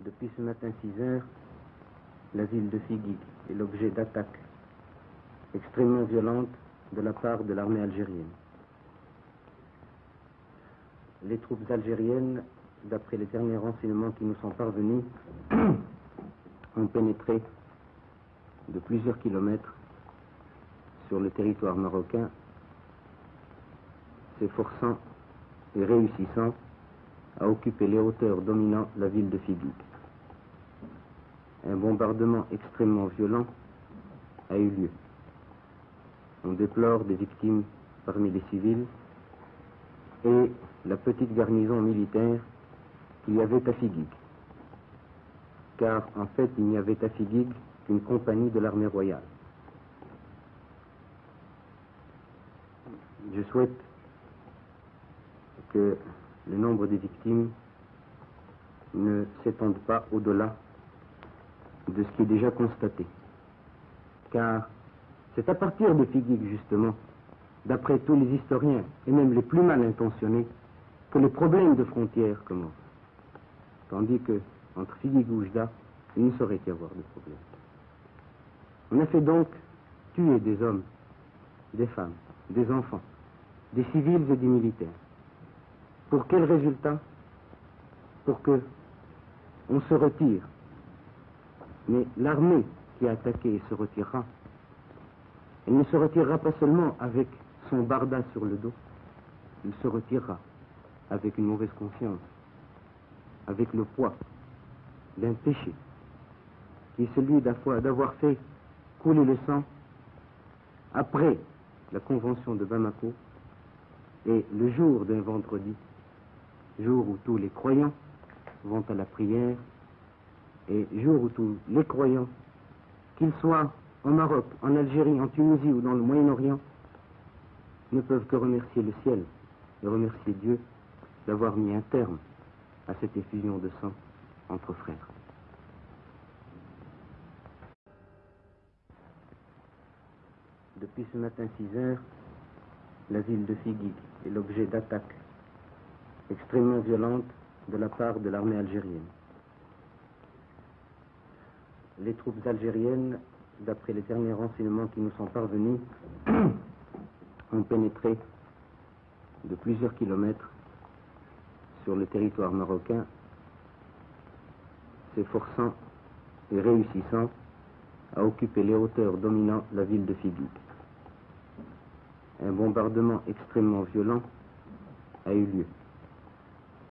Depuis ce matin 6 heures, la ville de Figuig est l'objet d'attaques extrêmement violentes de la part de l'armée algérienne. Les troupes algériennes, d'après les derniers renseignements qui nous sont parvenus, ont pénétré de plusieurs kilomètres sur le territoire marocain, s'efforçant et réussissant à occuper les hauteurs dominant la ville de Figuig. Un bombardement extrêmement violent a eu lieu. On déplore des victimes parmi les civils et la petite garnison militaire qu'il y avait à Figuig. Car en fait, il n'y avait à Figuig qu'une compagnie de l'armée royale. Je souhaite que le nombre des victimes ne s'étende pas au-delà de ce qui est déjà constaté. Car c'est à partir de Figuig, justement, d'après tous les historiens, et même les plus mal intentionnés, que les problèmes de frontières commencent. Tandis que, entre Figuig et Oujda, il ne saurait y avoir de problème. On a fait donc tuer des hommes, des femmes, des enfants, des civils et des militaires. Pour quel résultat? Pour que on se retire. Mais l'armée qui a attaqué se retirera. Elle ne se retirera pas seulement avec son barda sur le dos, il se retirera avec une mauvaise conscience, avec le poids d'un péché, qui est celui d'avoir fait couler le sang après la convention de Bamako et le jour d'un vendredi, jour où tous les croyants vont à la prière et jour où tous les croyants, qu'ils soient en Maroc, en Algérie, en Tunisie ou dans le Moyen-Orient, ne peuvent que remercier le ciel et remercier Dieu d'avoir mis un terme à cette effusion de sang entre frères. Depuis ce matin 6 heures, la ville de Figuig est l'objet d'attaques extrêmement violentes de la part de l'armée algérienne. Les troupes algériennes, d'après les derniers renseignements qui nous sont parvenus, ont pénétré de plusieurs kilomètres sur le territoire marocain, s'efforçant et réussissant à occuper les hauteurs dominant la ville de Figuig. Un bombardement extrêmement violent a eu lieu.